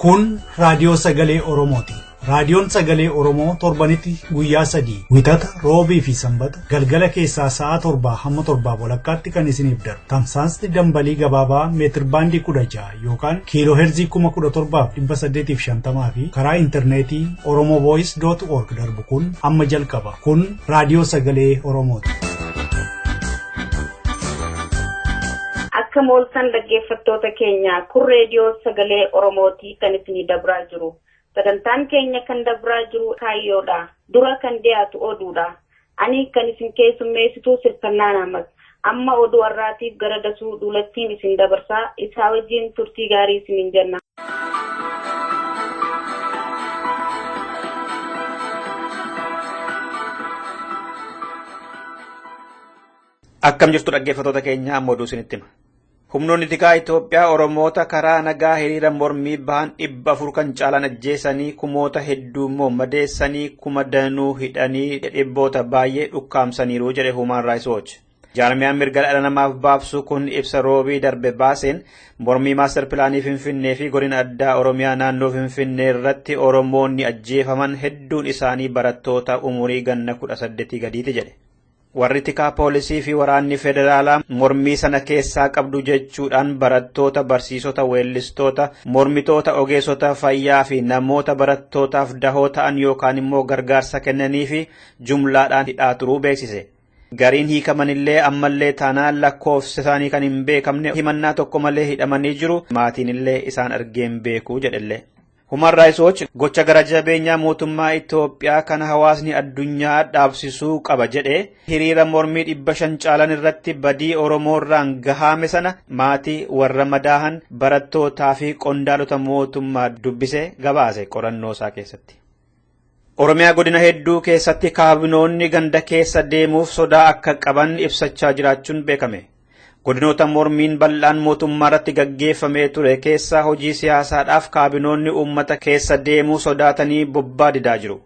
Kun raadiyoo sagalee Oromooti. Raadiyoon sagalee Oromoo torbanitti guyyaa 3 wixata roobii fi sanbata galgala keessaa sa'a 7 hamma 7 walakkaatti kan isiniif darbu. Tamsaasni dambalii gabaabaa meetir baandii 16 yookaan kiiloo heerzii 17,850 fi karaa intarneetii oromovoice.org darbu kun amma jalqaba. Kun raadiyoo sagalee Oromooti. Akka mooltan dhaggeeffattoota keenya kun reediyoo sagalee Oromooti kan isinii dabraa jiru. Sagantaan keenya kan dabraa jiru kaayyoodha. Dura kan dhiyaatu oduudha. Ani kan isin keessummeessituu Sirfannaa Naamas. Amma oduu har'aatiif gara dasuu duulattiin isin dabarsaa. Isaa wajjin turtii gaarii isiniin jenna. Akkam jirtu dhaggeeffattoota keenya amma oduu isinitti hima. Humnoonni tikaa Itoophiyaa Oromoota karaa nagaa hiriira mormii bahan 400 kan caalan ajjeesanii kumoota hedduu immoo madeessanii kuma danuu hidhanii dhibboota baay'ee dhukkaamsaniiru jedhe Human Rights Watch. Jaarmiyaan mirga dhala namaaf baabsu kun ibsa roobii darbe baaseen mormii maaster pilaanii Finfinnee fi godina addaa Oromiyaa naannoo Finfinnee irratti Oromoonni ajjeefaman hedduun isaanii barattoota umurii ganna 18 gadiiti jedhe. Warri tikaa poolisii fi waraanni federaalaa mormii sana keessaa qabdu jechuudhaan barattoota, barsiisota, weellistoota, mormitoota, ogeessota fayyaa fi namoota barattootaaf dahoo ta'an yookaan immoo gargaarsa kennanii fi jumlaadhaan hidhaa turuu beeksise. Gariin hiikamanillee ammallee taanaan lakkoofsa isaanii kan hin beekamne himannaa tokko malee hidhamanii jiru. Maatiinillee isaan argeen beekuu jedhellee. Human Rights Watch gocha gara jabeenyaa mootummaa Itoophiyaa kana hawaasni addunyaa dhaabsisuu qaba jedhe hiriira mormii 500 caalan irratti badii Oromoorraan gahame sana maatii warra madaahan barattootaa fi qondaalota mootummaa dubbise gabaase qorannoo isaa keessatti. Oromiyaa godina hedduu keessatti kaabinoonni ganda keessa deemuuf sodaa akka qaban ibsachaa jiraachuun beekame. Godinoota mormiin bal'aan mootummaa irratti gaggeeffamee ture keessaa hojii siyaasaadhaaf kaabinoonni uummata keessa deemuu sodaatanii bobbaa didaa jiru.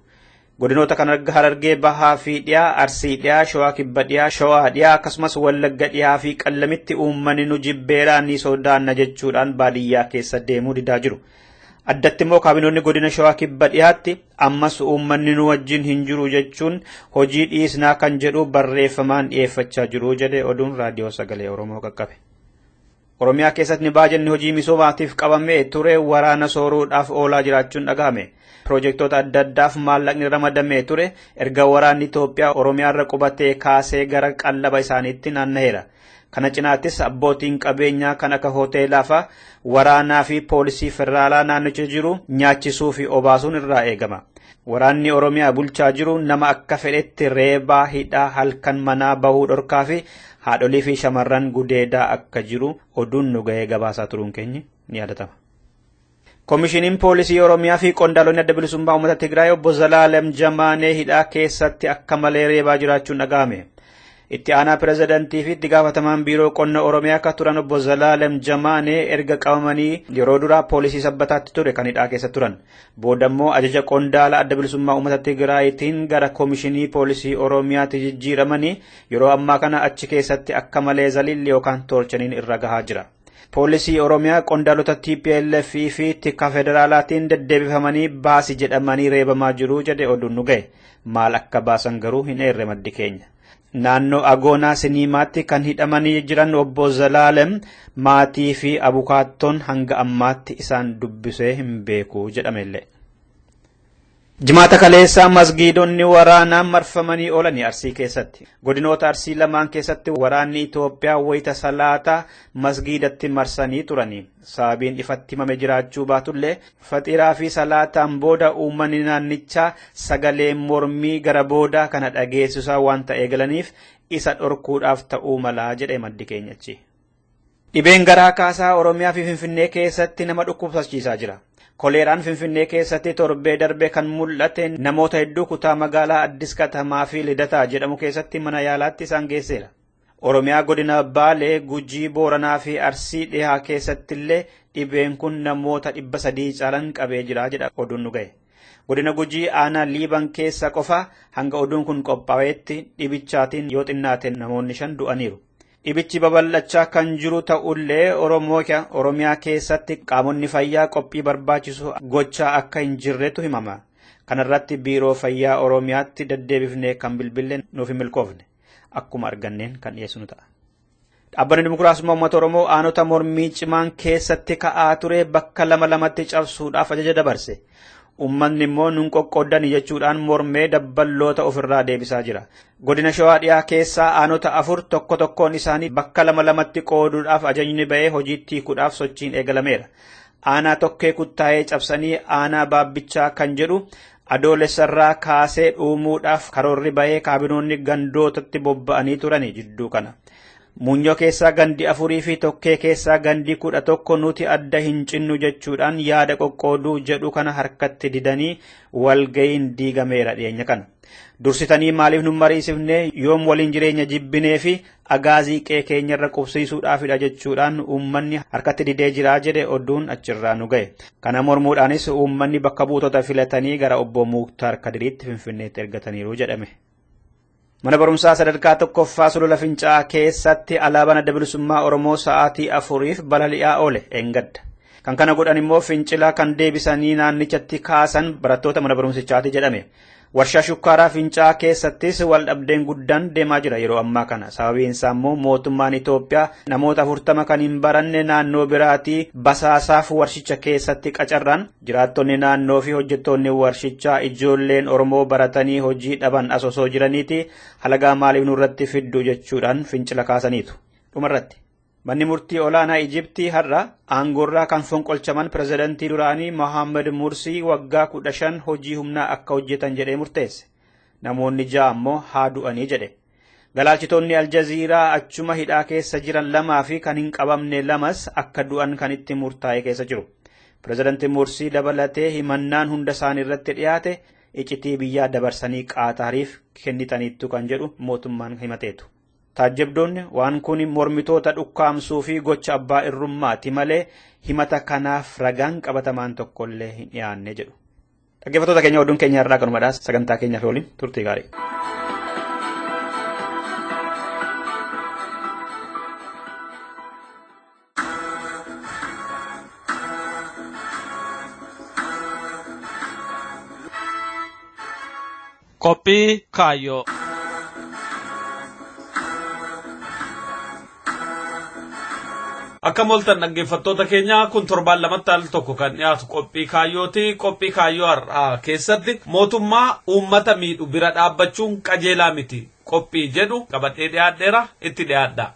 Godinoota kan Harargee Bahaa fi Dhiyaa, Arsii Dhiyaa, Shawaa Kibba Dhiyaa, Shawaa Dhiyaa akkasumas Wallagga Dhiyaa fi Qallamitti uummanni nu jibbeeraa ni sodaanna jechuudhaan baadiyyaa keessa deemuu didaa jiru. Addatti immoo kaabinoonni godina Shawaa Kibba Dhiyaatti ammas uummanni nu wajjin hin jiru jechuun hojii dhiisnaa kan jedhu barreeffamaan dhiyeeffachaa jiru jedhe oduun raadiyoo sagalee Oromoo qaqqabe. Oromiyaa keessatti baajanni hojii misoomaatiif qabamee ture waraana sooruudhaaf oolaa jiraachuun dhagahame. Piroojeektoota adda addaaf maallaqni ramadamee ture erga waraanni Itoophiyaa Oromiyaarra qubatee kaasee gara qallaba isaaniitti naanna'eera. Kana cinaattis abbootiin qabeenyaa kan akka hoteelaa fa waraanaa fi poolisii federaalaa naannicha jiru nyaachisuu fi obaasuun irraa eegama. Waraanni Oromiyaa bulchaa jiru nama akka fedhetti reebaa hidhaa halkan manaa bahuu dhorkaa fi haadholii fi shamarran gudeedaa akka jiru oduun nu ga'ee gabaasaa turuun keenya ni yaadatama. Koomishiniin poolisii Oromiyaa fi qondaalonni adda bilisummaa uummata Tigraay obbo Zalaalem Jamaanee hidhaa keessatti akka malee reebaa jiraachuun dhagahame. Itti aanaa pirezidantii fi itti gaafatamaan biiroo qonna Oromiyaa akka turan obbo Zalaalem Jamaanee erga qabamanii yeroo duraa poolisii sabbataatti ture kan hidhaa keessa turan. Booda immoo ajaja qondaala adda bilisummaa uummata Tigraayitiin gara koomishinii poolisii Oromiyaatti jijjiiramanii yeroo ammaa kana achi keessatti akka malee zalilli yookaan toorchaniin irra gahaa jira. Poolisii Oromiyaa qondaalota TPLF fi tika federaalaatiin deddeebifamanii baasi jedhamanii reebamaa jiru jedhe oduun nu ga'e. Maal akka baasan garuu hin eerre maddi keenya. Naannoo Agoonaa Siniimaatti kan hidhamanii jiran obbo Zalaalem maatii fi abukaattoon hanga ammaatti isaan dubbisee hin beeku jedhamellee. Jimaata kaleessaa masgiidonni waraanaan marfamanii oolanii Arsii keessatti. Godinoota Arsii lamaan keessatti waraanni Itoophiyaa wayita salaataa masgiidatti marsanii turanii. Sababiin ifatti himame jiraachuu baatullee faxiraa fi salaataan booda uummanni naannichaa sagalee mormii gara boodaa kana dhageessisaa waan ta'e galaniif isa dhorkuudhaaf ta'uu malaa jedhe maddi keenyachi. Dhibeen garaa kaasaa Oromiyaa fi Finfinnee keessatti nama dhukkubsachiisaa jira. Koleeraan Finfinnee keessatti torbee darbe kan mul'ate namoota hedduu kutaa magaalaa Addis Katamaa fi Lidataa jedhamu keessatti mana yaalaatti isaan geesseera. Oromiyaa godina Baalee, Gujii, Booranaa fi Arsii dhihaa keessattillee dhibeen kun namoota 300 caalan qabee jira jedha oduun nu ga'e. Godina Gujii aanaa Liiban keessa qofa hanga oduun kun qophaa'etti dhibichaatiin yoo xinnaate namoonni 5 du'aniiru. Dhibichi babal'achaa kan jiru ta'ullee Oromiyaa keessatti qaamonni fayyaa qophii barbaachisu gochaa akka hin jirretu himama. Kanarratti biiroo fayyaa Oromiyaatti deddeebifnee kan bilbileen nuuf hin milkoofne akkuma arganneen kan dhiyeessinu ta'a. Dhaabbanni Dimokiraasummaa Uummata Oromoo aanota mormii cimaan keessatti ka'aa ture bakka lamatti cabsuudhaaf ajaja dabarse. Uummanni immoo nun qoqqooddan jechuudhaan mormee dabballoota ofirraa deebisaa jira. Godina Shawaa Dhiyaa keessaa aanota 4 tokkoon isaanii bakka lamatti qooduudhaaf ajajni ba'ee hojiitti hiikuudhaaf sochiin eegalameera. Aanaa Tokkee Kuttaayee cabsanii aanaa Baabbichaa kan jedhu adoolessarraa kaasee dhuumuudhaaf karoorri ba'ee kaabinoonni gandootatti bobba'anii turanii jidduu kana. Munyoo keessaa gandi 4 fi Tokkee keessaa gandi 11 nuti adda hin cinnu jechuudhaan yaada qoqqooduu jedhu kana harkatti didanii walga'iin diigameera dhiyeenya kana. Dursitanii maaliif nu mariisifne yoom waliin jireenya jibbinee fi agaazii keenyarra qubsiisuudhaafidha jechuudhaan uummanni harkatti didee jiraa jedhe oduun achirraa nu ga'e. Kana mormuudhaanis uummanni bakka buutota filatanii gara obbo Muktaar Kadiriitti Finfinneetti ergataniiru jedhame. Mana barumsaa sadarkaa tokkoffaa Sulula Fincaa'aa keessatti alaabaan adda bilisummaa Oromoo sa'aatii 4f balali'aa oole eengadda. Kan kana godhan immoo fincilaa kan deebisanii naannichatti kaasan barattoota mana barumsichaati jedhame. Warshaa shukkaaraa Fincaa'aa keessattis wal dhabdeen guddaan deemaa jira yeroo ammaa kana. Sababiin isaa immoo mootummaan Itoophiyaa namoota 40 kan hin baranne naannoo biraatii basaasaaf warshicha keessatti qacarran jiraattonni naannoo fi hojjettoonni warshichaa ijoolleen Oromoo baratanii hojii dhaban asosoo jiraniiti halagaa maaliif nurratti fiddu jechuudhaan fincila kaasaniitu. Dhumarratti manni murtii olaanaa Ijiptii har'a aangorraa kan fonqolchaman pirezidantii duraanii Mohaammed Mursii waggaa 15 hojii humnaa akka hojjetan jedhee murteesse. Namoonni 6 ammoo haa du'anii jedhe. Galaalchitoonni Aljaziiraa achuma hidhaa keessa jiran 2 fi kan hin qabamne 2 akka du'an kan itti murtaa'e keessa jiru. Pirezidantii Mursii dabalatee himannaan hunda isaanii irratti dhiyaate icitii biyyaa dabarsanii Qaataariif kennitaniittu kan jedhu mootummaan himateetu. Taajjabdoonni waan kun mormitoota dhukkaamsuu fi gocha abbaa irrummaati malee himata kanaaf ragaan qabatamaan tokkollee hin dhiyaanne jedhu. Dhaggeeffattoota keenya oduun keenya irraa kanumadhaas sagantaa keenyaaf waliin turtii gaarii. Qophii Kaayyoo. Akka moltan dhaggeeffattoota keenya kun torbaan lamatti al tokko kan dhiyaatu qophii kaayyooti. Qophii kaayyoo har'aa keessatti mootummaa uummata miidhu bira dhaabbachuun qajeelaa miti qophii jedhu qabadhee dhiyaadheera itti dhiyaadha.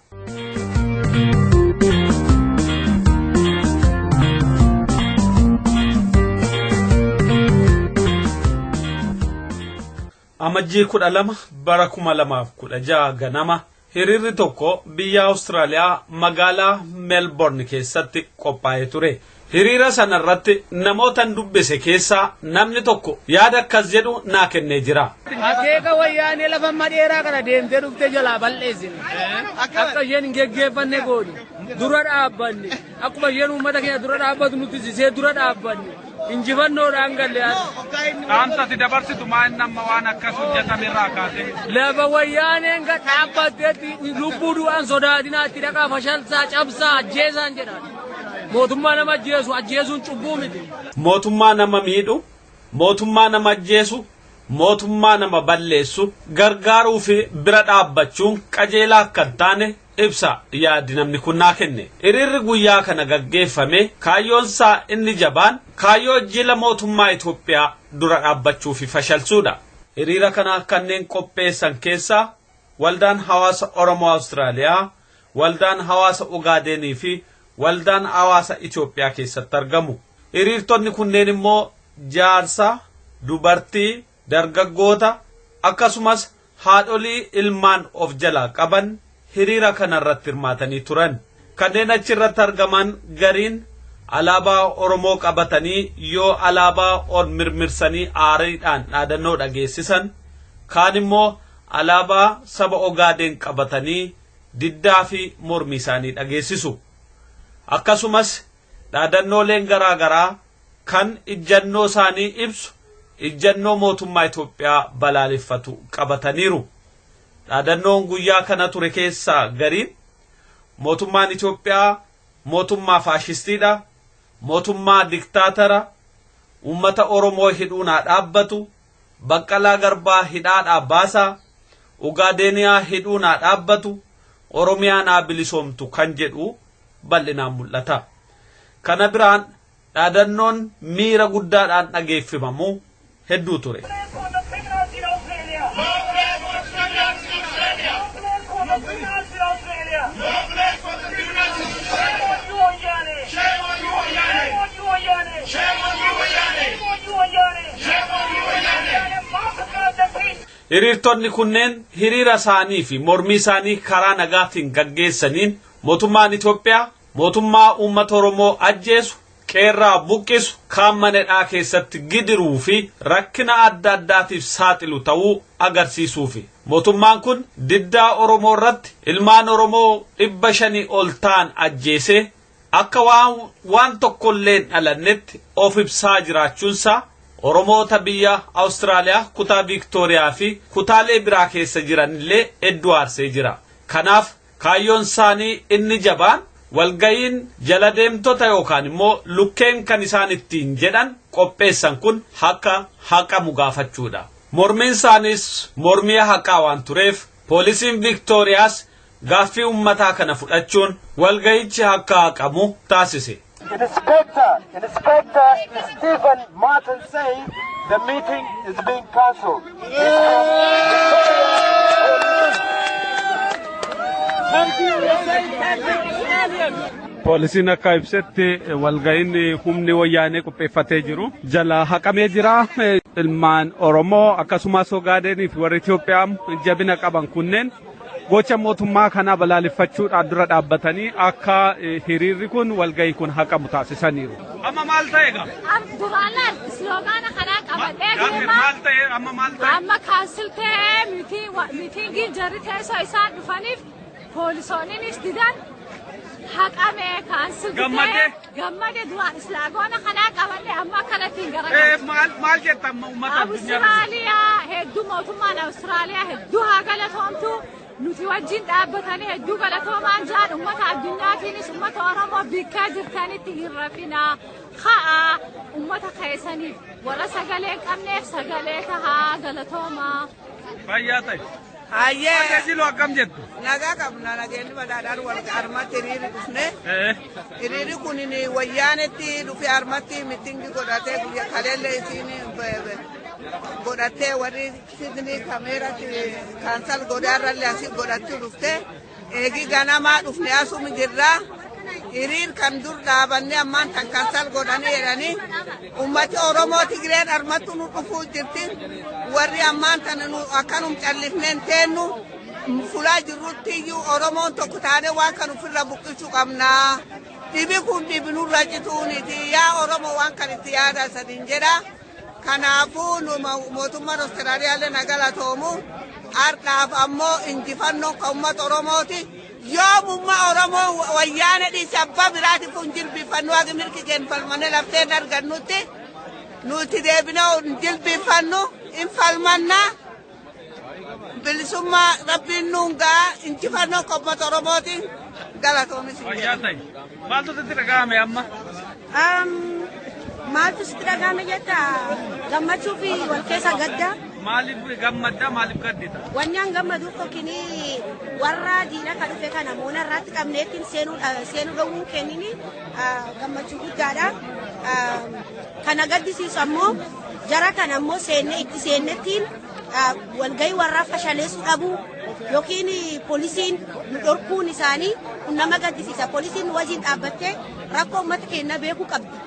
Amajjii 12 bara 2016 ganama. Hiriirri tokko biyya Awustiraaliyaa magaalaa Meelboorn keessatti qophaa'ee ture. Hiriira sana irratti namootan dubbise keessaa namni tokko yaada akkas jedhu naa kennee jira. Akeeka wayyaanee lafa madheeraa kana deemtee dhuftee jalaa balleessine. Akka isheen hin geggeeffanne gooni. Dura dhaabbanne. Akkuma isheen uummata keenya dura dhaabbatu nuti sisee dura dhaabbanne. Injifannoodhaan galle Dhaamsati dabarsitu maal nama waan akkas hojjetamerraa kaase. Lafa wayyaaneen gad dhaabbatteetti lubbuu du'aan sodaatinaatti dhaqaa fashalsaa cabsaa ajjeesaan jedhan. Mootummaa nama ajjeesu ajjeesuun cubbuu miti. Mootummaa nama miidhu, mootummaa nama ajjeesu, mootummaa nama balleessu gargaaruu fi bira dhaabbachuun qajeelaa akka hin taane ibsa yaadi namni kun naa kenne. Hiriirri guyyaa kana gaggeeffame kaayyoonsaa inni jabaan kaayyoo jila mootummaa Itoophiyaa dura dhaabbachuu fi fashalsuudha. Hiriira kana kanneen qopheessan keessaa waldaan hawaasa Oromoo Awustiraaliyaa, waldaan hawaasa Ugaadenii fi waldaan hawaasa Itoophiyaa keessatti argamu. Hiriirtonni kunneen immoo jaarsa, dubartii, dargaggoota akkasumas haadholii ilmaan of jalaa qaban hiriira kanarratti hirmaatanii turan. Kanneen achirratti argaman gariin alaabaa Oromoo qabatanii yoo alaabaa ol mirmirsanii aariidhaan dhaadannoo dhageessisan, kaan immoo alaabaa saba Ogaaden qabatanii diddaa fi mormii isaanii dhageessisu. Akkasumas dhaadannooleen garaa garaa kan ijjannoo isaanii ibsu ijjannoo mootummaa Itoophiyaa balaaleffatu qabataniiru. Dhaadannoon guyyaa kana ture keessaa gariin mootummaan Itoophiyaa mootummaa faashistiidha, mootummaa diktaatara, ummata Oromoo hidhuunaa dhaabbatu, Baqqalaa Garbaa hidhaadhaa baasaa, Ugaadeniyaa hidhuunaa dhaabbatu, Oromiyaanaa bilisoomtu kan jedhu bal'inaan mul'ata. Kana biraan dhaadannoon miira guddaadhaan dhageeffimamu hedduu ture. Hiriirtonni kunneen hiriira isaanii fi mormii isaanii karaa nagaatiin gaggeessaniin mootummaan Itoophiyaa mootummaa uummata Oromoo ajjeesu, qeerraa buqqisu, kaan manadhaa keessatti gidiruu fi rakkina adda addaatiif saaxilu ta'uu agarsiisuufi. Mootummaan kun diddaa Oromoo irratti ilmaan Oromoo 500 ol ta'an ajjeesee akka waan tokkollee dhalannetti of ibsaa jiraachuunsaa Oromoota biyya Awustiraaliyaa kutaa Viiktooriyaa fi kutaalee biraa keessa jiranillee hedduu aarsee jira. Kanaaf kaayyoon isaanii inni jabaan walgayiin jala deemtota yookaan immoo lukkeen kan isaan ittiin jedhan qopheessan kun haqa mugaafachuudha. Mormiin isaanis mormii haqaa waan tureef poolisiin Viiktooriyaas gaaffii ummataa kana fudhachuun walgayichi akka haqamu taasise. Inspector Stephen Martin saying the meeting is being cancelled. Poolisiin akka ibsetti walga'iin humni wayyaanee qopheeffatee jiru jala haqamee jira. Ilmaan Oromoo akkasumas Ogaadenii fi warri Itoophiyaa jabina qaban kunneen gocha mootummaa kana balaaleffachuudhaan dura dhaabbatanii akka hiriirri kun walga'ii kun haqamu taasisaniiru. Amma maal ta'e gaa? Duraalaan sloogaana kanaa qabadhee deema. Maal ta'e amma maal ta'e? Amma kaansil ta'ee miitingii jarri teessoo isaan dhufaniif poolisoonniinis didan haqame kaansil ta'ee gammade duraan sloogaana kanaa qabadhee amma akkanattiin garagaara. Maal jetta amma uummata addunyaa? Awustiraaliyaa hedduu mootummaan Awustiraaliyaa hedduu haa galatoomtu. Nuti wajjin dhaabbatanii hedduu galatoomaan jaan ummata addunyaatiinis ummata Oromoo bikkaa jirtanitti hin rafinaa haa ummata keessaniif warra sagalee qabneef sagalee tahaa galatoomaa. Fayyaa ta'e. Hayyee. Tajaajiluu akkam jettu? Nagaa qabna nageenyi badhaadhaan wal harmatti hiriiri dhufne. Hiriiri kun wayyaanetti dhufe harmatti miitingii godhatee guyya kaleellee isiin godhattee warri Sidnii kameeratti kaansal godaarrallee asii godhatti dhufte eegi ganamaa dhufne asuma jirra hiriir kan dur dhaabanne ammaan tan kaansal godhanii jedhanii ummati Oromoo Tigireen harmattu nu dhufuu jirti warri ammaan tan akkanum callifneen teennu fulaa jirrutti iyyuu Oromoon tokko taane waan kan ofirra buqqisuu qabnaa dhibi kun dhibi nurra cituuniti yaa Oromoo waan kan itti yaada sadin jedha. Kanaafuu mootummaan Awustiraaliyaallee nagalatoomu har'aaf ammoo injifannoo kan uummata Oromooti yoomummaa Oromoo wayyaana dhiise abbaa biraatiif hin jilbiiffannu akka mirgi keenfalmannee lafteen argannutti nuti deebinee hin jilbiiffannu hin falmannaa bilisummaa rabbiin nuun ga'a injifannoo kan uummata Oromooti galatoomis. Maaltu sitti dhaga'ame amma? Maaltu sitti dhaga'ame jetta gammachuu fi wal keessa gadda. Maaliif gammadda maaliif gaddita? Wanni an gammaduuf tokkini warra diina kan dhufe kana moona irratti qabneettiin seenuu dhowwuun kennini gammachuu guddaadha. Kana gaddisiisu ammoo jara kana ammoo itti seennettiin walgahii warraa fashaleessuu dhabuu yookiin poolisiin nu dhorkuun isaanii kun nama gaddisiisa. Poolisiin wajjin dhaabbattee rakkoo uummata keenya beekuu qabdi.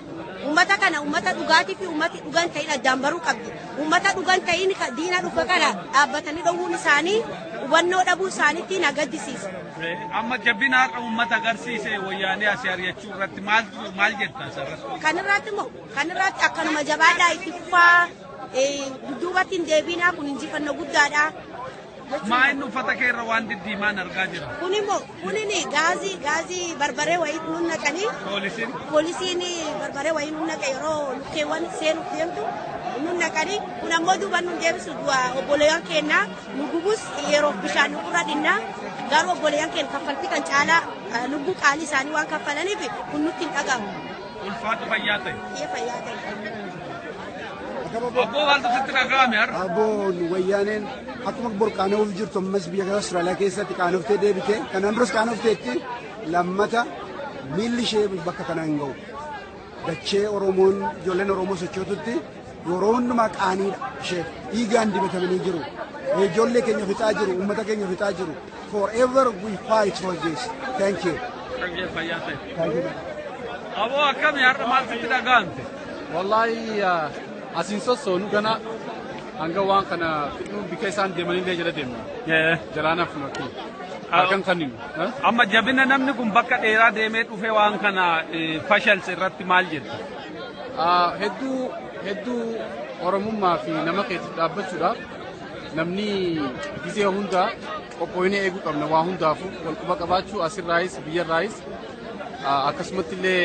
Ummata kana ummata dhugaatii fi ummati dhugan ta'in addaan baruu qabdi. Ummata dhugan ta'in diina dhufa kana dhaabbatanii dhowwuun isaanii hubannoo dhabuu isaaniitti na gaddisiisa. Amma jabina har'a ummata agarsiise wayyaanee asii ari'achuu irratti maal jetta asirratti? Kan irratti akkanuma jabaadhaa itti fufaa dudduubatti hin deebinaa kun injifannoo guddaadha. Maa inni uffata keerra waan diddiimaan argaa jira? Kunini gaazii barbaree wayii nun naqanii. Poolisiin barbaree wayii nun naqa yeroo lukkeewwan seenuuf deemtu nun naqanii kun ammoo duuba nun deebisu obboleeyyan keenya nu gubus yeroo bishaan nu irra dhinnaa garuu obboleeyyan keenya kaffaltii kan caalaa lubbuu qaalii isaanii waan kaffalaniif kun nutti hin dhagahamu. Ulfaatu fayyaa ta'e. Fayyaa ta'e. Abboo wanta sitti dhagahame har'a. Abboon wayyaaneen akkuma burqaana'uuf jirtu ammas biyya Austraaliyaa keessatti qaanoftee deebite kanaan duras qaanofteetti lammata miilli ishee bakka kanaa hin ga'u. Dachee Oromoon ijoolleen Oromoo sochootutti yeroo hundumaa qaaniidha ishee dhiigaan dibatamanii jiru. Ijoollee keenya fixaa jiru, uummata keenya fixaa jiru. Forever we fight for this. Thank you. Aboo akkamii har'a maal sitti dhagahamte? Wallahi asiin sossoonu kana hanga waan kana fidhuu bika isaan deemanillee jala deemna. Jalaanaaf nuti. Harkan kanninu. Amma jabina namni kun bakka dheeraa deemee dhufee waan kana fashalse irratti maal jedhu? Hedduu Oromummaa fi nama keessa dhaabbachuudhaaf namni gisee hundaa qophoonee eeguu qabna waa hundaafu wal quba qabaachuu asirraayis biyyarraayis akkasumatti illee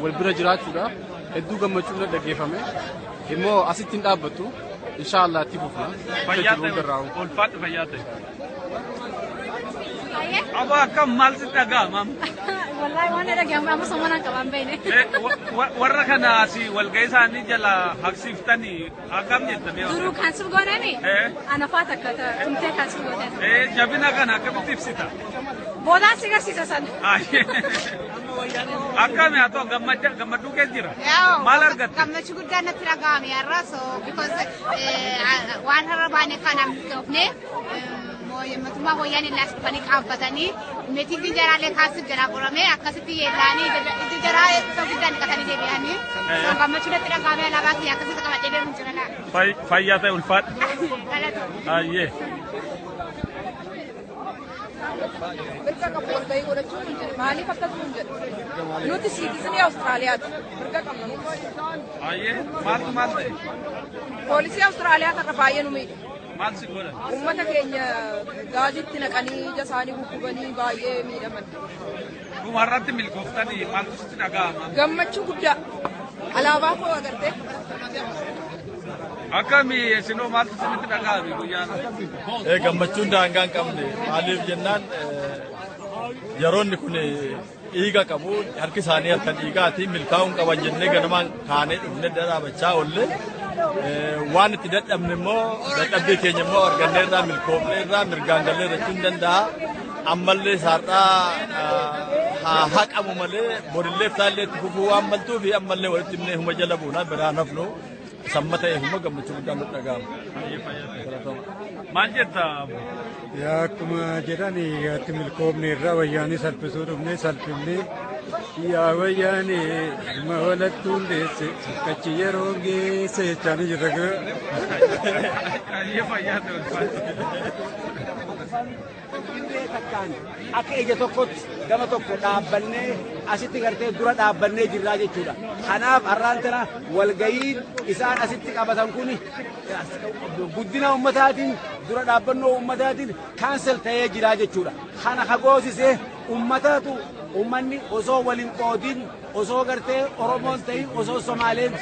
wal bira jiraachuudhaaf hedduu gammachuun dhaggeeffame immoo asitti hin dhaabbattu inshaallah itti fufna. Fayyaa ta'e ulfaatu fayyaa ta'e. Aboo akkam maal sitti dhagahama? Wallahi waan dhagahamu amma somanaan qabaan beene. Warra kana asii walga'ii isaanii jala haqsiiftanii akkam jettanii? Duruu kaansil goonani? Ana faata akka tumtee kaansil gootan. Jabina kana akkamitti ibsita? Boodaan si garsiisa sana. Akkami haa ta'u gammaduu keessa jira? Maal argatte? Gammachuu guddaa natti dhagahame har'a because waan har'a baane kana murtoofne mootummaa wayyaanee laas dhufanii qaabbatanii meetii jaraalee kaasif jalaa qoramee akkasitti yeellaanii itti jaraa isa guddaa dhiqatanii deebi'anii gammachuu natti dhagahame alaabaa kiyya akkasitti qabadhee deemuun jira laa. Fayyaa ta'e ulfaadha. Ayyee. Mirga qabu walgahii godhachuu hin jedhu maaliif akkasuma hin jedhu nuti siitisinii Awustiraaliyaati mirga qabna. Ayyee maaltu maal ta'e? Poolisii Awustiraaliyaa irra baay'ee nu miidha. Maal si godhan? Uummata keenya gaadiitti naqanii ija isaanii guggubanii baay'ee miidhaman. Dhumarratti milkooftanii maaltu sitti dhagahama? Gammachuu guddaa alaabaa koo agartee. Akkami isinoo maaltu sitti dhagahame guyyaan? Gammachuun daangaa hin qabne maaliif jennaan yeroonni kun dhiiga qabu harki isaanii harka dhiigaati milkaa'uun qaban jennee ganamaan kaanee dhufnee dhaabachaa oolle waan itti dadhabne immoo dadhabbii keenya immoo argannee irraa milkoofnee irraa mirgaan gallee irratti hin danda'a ammallee saarxaa haa haqamu malee borilleeftaallee itti fufuu waan maltuu fi ammallee walitti himnee huma jala buunaa biraan hafnu sammata huma gammachuu guddaan nutti dhaga'ama. Maal jetta? Yaa akkuma jedhani atti milkoofne irraa wayyaanii salphisuu dhufnee salphifnee yaa wayyaanii ilma walattuu hundeesse sakkachi yeroo geesse jechaanii jirra gaa. Akka ija tokkotti gama tokko dhaabbannee asitti gartee dura dhaabbannee jirraa jechuudha. Kanaaf har'aan tana walgayiin isaan asitti qabatan kun guddina ummataatiin dura dhaabbannoo ummataatiin kaansel ta'ee jiraa jechuudha. Kana hagoosisee ummanni osoo waliin qoodin osoo gartee Oromoon ta'in osoo Somaaleen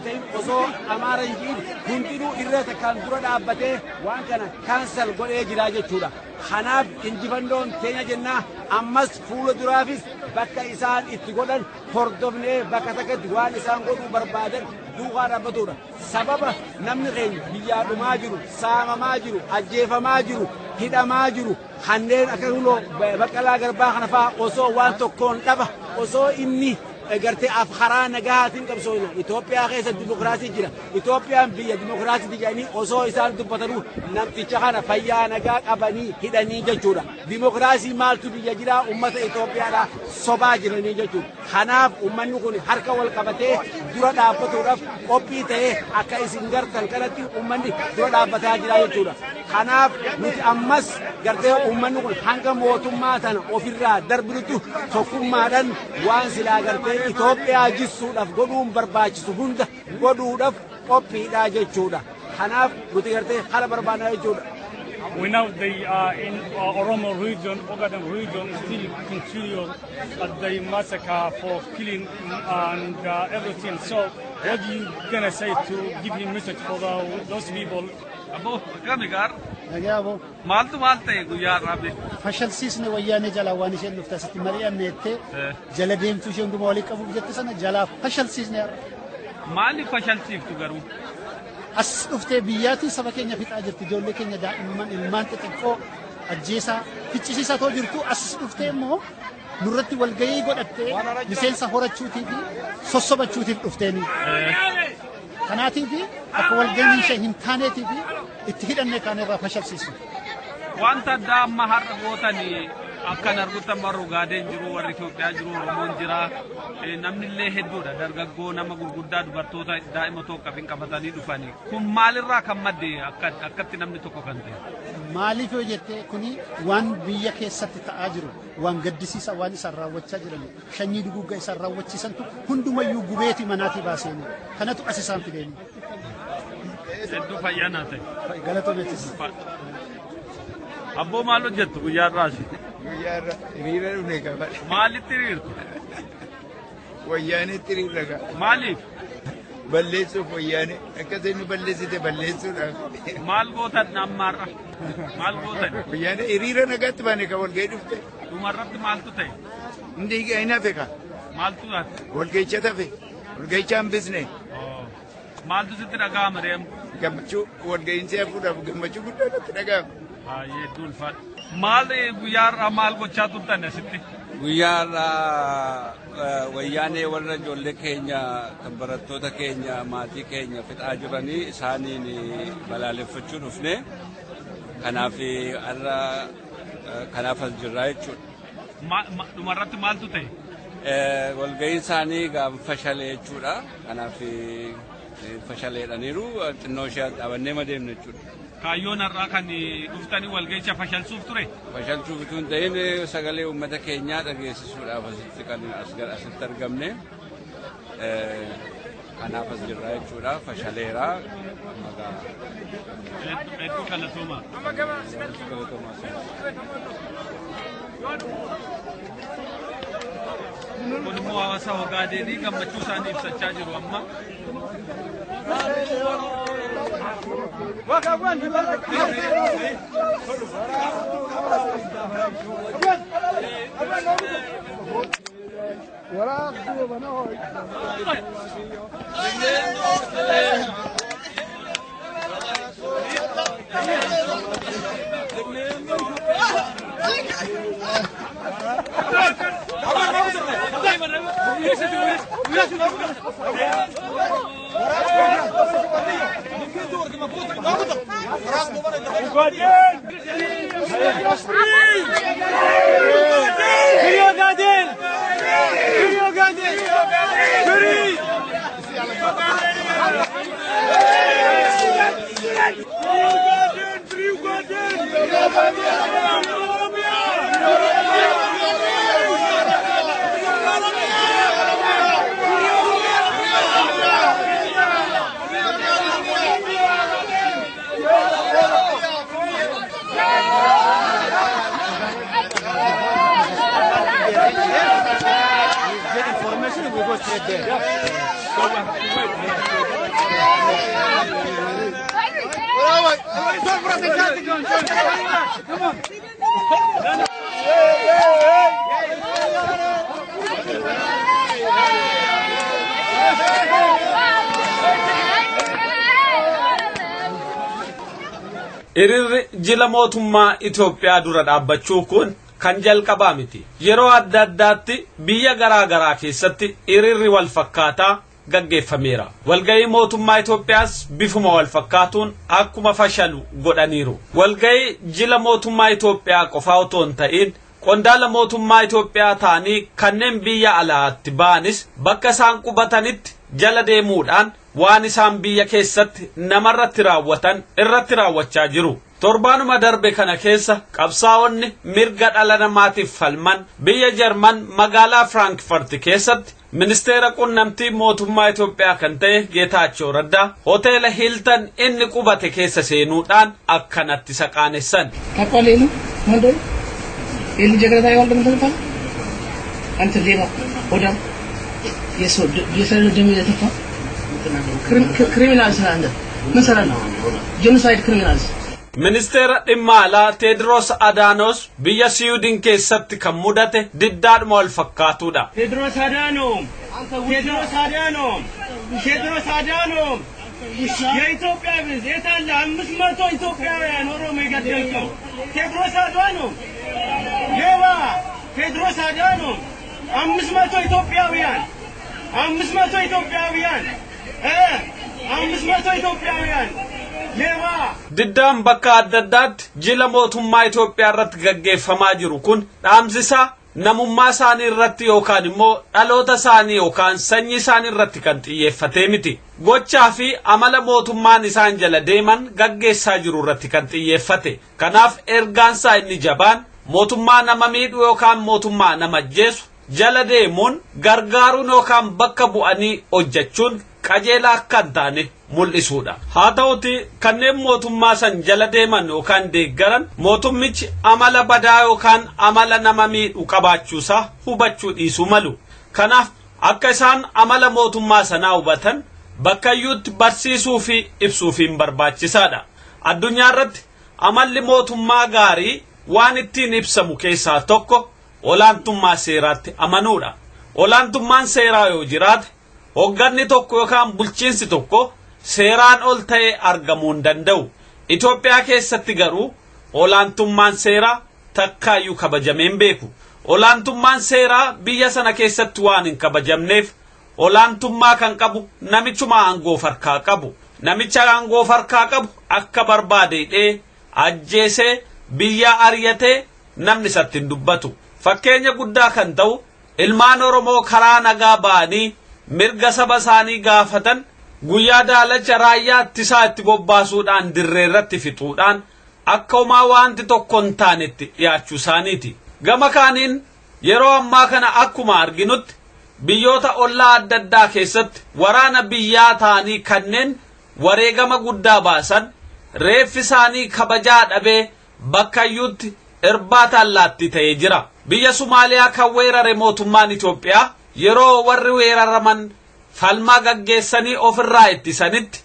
ta'in osoo Amaaran jiin hundinuu irra takkaan dura dhaabbatee waan kana kaansel godhee jiraa jechuudha. Kanaaf injifannoon keenya jennaa ammas fuula duraafis bakka isaan itti godhan hordofnee bakka takkatti waan isaan godhuu barbaadan duukaa dhaabbatuudha. Sababa namni keenya biyyaa dhumaa jiru, saamamaa jiru, ajjeefamaa jiru, hidhamaa jiru, kanneen akka huloo Baqqalaa Garbaa kana fa'aa osoo waan tokkoon dhaba osoo inni gartee karaa nagahaatiin qabsoofna Itoophiyaa keessa dimokiraasii jira. Itoophiyaan biyya dimokiraasii jedhanii osoo isaan dubbatanuu namticha kana fayyaa nagaa qabanii hidhanii jechuudha. Dimokiraasii maaltu biyya jiraa ummata Itoophiyaadhaa sobaa jiranii jechuudha. Kanaaf ummanni kun harka wal qabatee dura dhaabbatuudhaaf qophii ta'ee akka isin gartan kanatti ummanni dura dhaabbataa jira jechuudha. Kanaaf nuti ammas gartee ummanni kun hanga mootummaa tana ofirraa darbinutti tokkummaadhaan waan silaa gartee Itoophiyaa jissuudhaaf godhuun barbaachisu hunda godhuudhaaf qophiidha jechuudha. Kanaaf nuti gartee haala barbaadna jechuudha. We know the Oromo region, Ogaden region, still continue the massacre for killing and everything. So, what are you gonna say to give him message for those people? Abo, kami gar. Nagaabo. Maaltu ta'e guyyaa irraa? Fashalsiisne wayyaanee jalaa waan isheen dhufte asitti mari'anneettee jala deemtuu ishee hunduma walii qabuuf jette sana jalaa fashalsiisne har'a. Maaliif fashalsiiftu garuu? As dhuftee biyyaatiin saba keenya fixaa jirti ijoollee keenya daa'imman ilmaan xixiqqoo ajjeesaa ficcisiisaa too jirtu as dhuftee immoo nurratti walgahii godhattee miseensa horachuutii fi sossobachuutiif dhufteeni. Kanaatiif akka walgahiin ishee hin taaneetii fi itti hidhannee kaanerraa fashalsiisu. Wanta addaa amma har'a gootanii akkan arguttan barru gaadeen jiru warri Itoophiyaa jiru Oromoon jira namni illee hedduudha dargaggoo nama gurguddaa dubartoota daa'ima tokko qabatanii dhufanii kun maalirraa kan madde akkatti namni tokko kan ta'e. Maaliif yoo jettee kuni waan biyya keessatti ta'aa jiru waan gaddisiisa waan isaan raawwachaa jiran shanyii duguuggaa isaan raawwachiisantu hundumayyuu gubeetii manaatii baaseen kanatu as isaan fideeni. Hedduu fayyanaa ta'e. Galatoomeetis. Abboo maal hojjettu guyyaa irraasi? Guyyaa irra hiriira dhufne qaba. Maalitti hiriirtu? Wayyaanitti hiriira qaba. Maaliif? Balleessuuf wayyaanii akkasiin nu balleessite balleessuudhaaf. Maal gootan ammaarra? Maal gootan? Wayyaanii hiriira nagaatti baane kan walgahii dhufte. Dhumarratti maaltu ta'e? Hundi hin hafe ka. Maaltu hafe? Walgahicha tafe. Walgahicha hambisne. Maaltu sitti dhaga'ama reemu? Gammachuu walgahiinsi hafuudhaaf gammachuu guddaa natti dhaga'ama. Baay'ee duulfaadha. Maal guyyaa irraa maal gochaa turtan asitti? Guyyaa irraa wayyaanee warra ijoollee keenya kan barattoota keenya maatii keenya fixaa jiranii isaaniin balaaleffachuu dhufne kanaaf har'a kanaaf as jirraa jechuudha. Dhumarratti maaltu ta'e? Walgahiin isaanii gaafa fashalee jechuudha. Kanaaf fashaleedhaniiru xinnoo ishee dhaabannee madeemne jechuudha. Kaayyoon har'aa kan dhuftanii walgahicha fashalsuuf ture? Fashalsuuf utuu hin ta'in sagalee uummata keenyaa dhageessisuudhaaf asitti kan asitti argamne kanaaf as jirra jechuudha. Fashaleera. Hedduu galatooma. Kun immoo hawaasa Ogaadenii gammachuu isaanii ibsachaa jiru amma. Hiriirri jila mootummaa Itoophiyaa dura dhaabbachuu kun kan jalqabaa miti. Yeroo adda addaatti biyya garaa garaa keessatti hiriirri wal fakkaataa gaggeeffameera. Walgahii mootummaa Itoophiyaas bifuma wal fakkaatuun akkuma fashalu godhaniiru. Walgahii jila mootummaa Itoophiyaa qofaa otoo hin ta'in qondaala mootummaa Itoophiyaa ta'anii kanneen biyya alaatti ba'anis bakka isaan qubatanitti jala deemuudhaan waan isaan biyya keessatti namarratti raawwatan irratti raawwachaa jiru. Torbaanuma darbe kana keessa qabsaa'onni mirga dhala namaatiif falman biyya Jarman magaalaa Frankfurt keessatti ministeera qunnamtii mootummaa Itoophiyaa kan ta'e Geetaachoo Raddaa hoteela Hilton inni qubate keessa seenuudhaan akkanatti saqaanessan. Taqqoleenu mandoo inni jagarataa yoo waldamta anta leeba hodam yeso demi tafa criminals anda مثلا genocide criminals Ministeera dhimma alaa Teediroos Adaanos biyya Siwiidin keessatti kan mudate diddaadhuma wal fakkaatudha. Teediroos Adaanom የኢትዮጵያ ሕዝብ የታለ 500 ኢትዮጵያውያን ኦሮሞ የገደልከው ቴድሮስ አድሃኖም ሌባ ቴድሮስ አድሃኖም 500 ኢትዮጵያውያን 500 ኢትዮጵያውያን ሌባ diddaan bakka adda addaatti jila mootummaa Itoophiyaa irratti gaggeeffamaa jiru kun dhaamsisa namummaa isaanii irratti yookaan immoo dhaloota isaanii yookaan sanyii isaanii irratti kan xiyyeeffatee miti. Gochaa fi amala mootummaan isaan jala deeman gaggeessaa jiru irratti kan xiyyeeffate. Kanaaf ergaansaa inni jabaan mootummaa nama miidhu yookaan mootummaa nama ajjeesu jala deemuun gargaaruun yookaan bakka bu'anii hojjechuun qajeelaa akka hin taane mul'isuudha. Haa ta'uti kanneen mootummaa san jala deeman yookaan deeggaran mootummichi amala badaa yookaan amala nama miidhu qabaachuusaa hubachuu dhiisuu malu. Kanaaf akka isaan amala mootummaa sanaa hubatan bakkayyuutti barsiisuu fi ibsuufiin barbaachisaadha. Addunyaa irratti amalli mootummaa gaarii waan ittiin ibsamu keessaa tokko olaantummaa seeraatti amanuudha. Olaantummaan seeraa yoo jiraate hogganni tokko yookaan bulchiinsi tokko seeraan ol ta'ee argamuu hin danda'u. Itoophiyaa keessatti garuu olaantummaan seeraa takkaayyuu kabajamee hin beeku. Olaantummaan seeraa biyya sana keessatti waan hin kabajamneef olaantummaa kan qabu namichuma aangoo farkaa qabu. Namicha aangoo farkaa qabu akka barbaade ajjeesee biyya ari'atee namni isatti hin dubbatu. Fakkeenya guddaa kan ta'u ilmaan Oromoo karaa nagaa ba'anii mirga saba isaanii gaafatan guyyaa daalacha raayyaa ittisaa itti bobbaasuudhaan dirree irratti fixuudhaan akka homaa wanti tokko hin taanetti dhiyaachuu isaaniiti. Gama kaaniin yeroo ammaa kana akkuma arginutti biyyoota ollaa adda addaa keessatti waraana biyyaa ta'anii kanneen wareegama guddaa baasan reeffi isaanii kabajaa dhabee bakkayyuutti irbaata allaattii ta'ee jira. Biyya Somaaliyaa kan weerare mootummaan Itoophiyaa yeroo warri weeraraman falmaa gaggeessanii ofirraa ittisanitti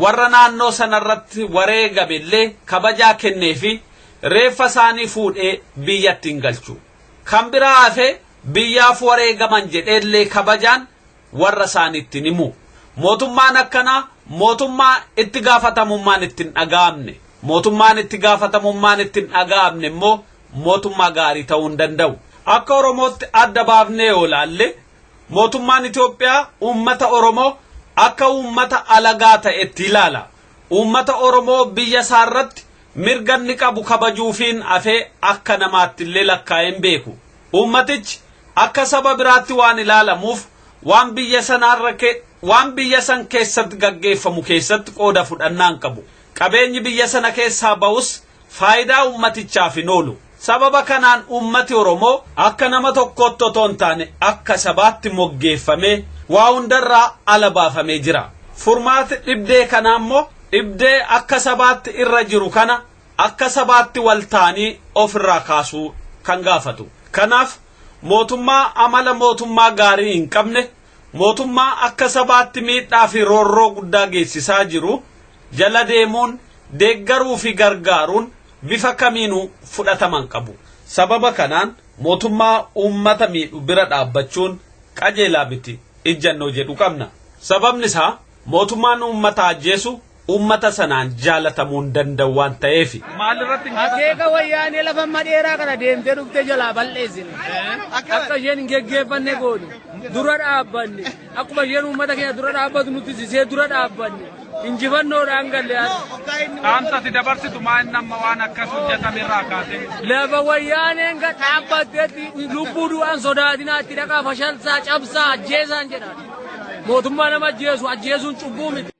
warra naannoo sanarratti wareegamellee kabajaa kenneefi reeffa isaanii fuudhee biyyatti hin galchu. Kan biraa hafe biyyaaf wareegaman jedheellee kabajaan warra isaaniitti himu. Mootummaan akkanaa mootummaa itti gaafatamummaan ittiin dhaga'amne. Mootummaan itti gaafatamummaan ittiin dhaga'amne immoo mootummaa gaarii ta'uu hin danda'u. Akka Oromootti adda baafnee yoo laalle mootummaan Itoophiyaa uummata Oromoo akka uummata alagaa ta'etti ilaala. Uummata Oromoo biyya isaarratti mirga inni qabu kabajuufiin afee akka namaatti illee lakkaa'ee hin beeku. Uummatichi akka saba biraatti waan ilaalamuuf waan biyya san keessatti gaggeeffamu keessatti qooda fudhannaan qabu. Qabeenyi biyya sana keessaa ba'us faayidaa uummatichaaf hin oolu. Sababa kanaan uummati Oromoo akka nama tokkootti otoo hin taane akka sabaatti moggeeffamee waa hundarraa ala baafamee jira. Furmaati dhibdee kanaa immoo dhibdee akka sabaatti irra jiru kana akka sabaatti wal ta'anii ofirraa kaasuu kan gaafatu. Kanaaf mootummaa amala mootummaa gaarii hin qabne mootummaa akka sabaatti miidhaa fi roorroo guddaa geessisaa jiru jala deemuun deeggaruu fi gargaaruun bifa kamiinuu fudhataman qabu. Sababa kanaan mootummaa uummata miidhu bira dhaabbachuun qajeelaa miti ijjannoo jedhu qabna. Sababni isaa mootummaan uummata ajjeesu uummata sanaan jaalatamuu hin danda'u waan ta'eef. Akeeka wayyaanee lafa madheeraa kana deemtee dhuftee jalaa balleessine. Akka isheen hin geggeeffanne goone dura dhaabbanne akkuma isheen uummata keenya dura dhaabbatu nuti sisee dura dhaabbanne. Injifannoodhaan galle dhaamsati dabarsitu maal nama waan akkas hojjetame irraa kaate. Lafa wayyaaneen ga dhaabbatteetti lubbuu du'aan sodaatinaa itti dhaqaa fashalsaa cabsaa ajjeesaan jedhan. Mootummaa nama ajjeesuun cubbuu miti.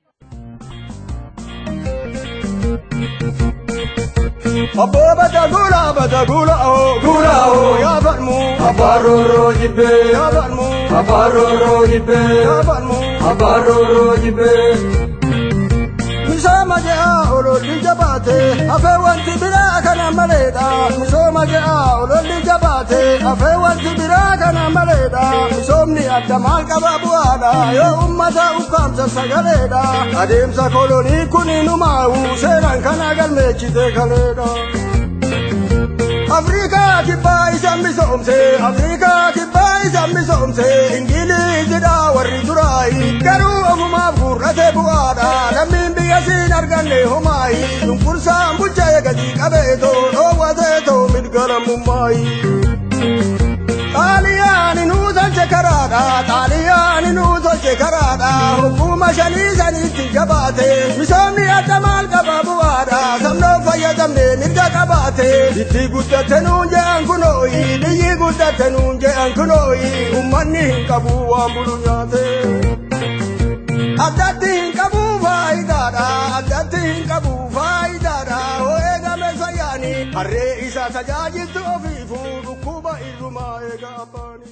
Abbo batagula o ya balmu abaroro jibbe ya balmu abaroro jibbe ya balmu abaroro jibbe misoma jaa ololli jabaate afe wanti biraa kana maleedha misoma jaa ololli jabaate afe wanti biraa kana maleedha misomni adda maal qaba bu'aadha yoo ummata ukkaamsa sagaleedha adeemsa kolonii kuniinumaa'u seenaan kana galmeechite kaleedha. Afrikaa kibbaa isa misoomse Afrikaa kibbaa isa misoomse Ingiliizidha warri duraayi garuu ofumaaf gurrate bu'aadha lammiin biyya siin arganne homaayi cunqursaan bulchee gadi qabeetoo dhoowwateetoo midgalamummaayi. Xaaliyaani nuu tolche karaadha xaaliyaani nuu tolche karaadha hukkuma shanii saniitti jabaate misoomni adda maal qaba bu'aadha sabnoo fayyadamne mirga qabaate itti guddatte nuun je'an kunooyi biyyi guddatte nuun je'an kunooyi ummanni hin qabu waan bulu nyaate. Addatti hin qabu faayidaadha addatti hin qabu faayidaadha hoo eegame fayyaani harree isa tajaajiltu ofiifu dhukkuba irrumaa eega abbaani.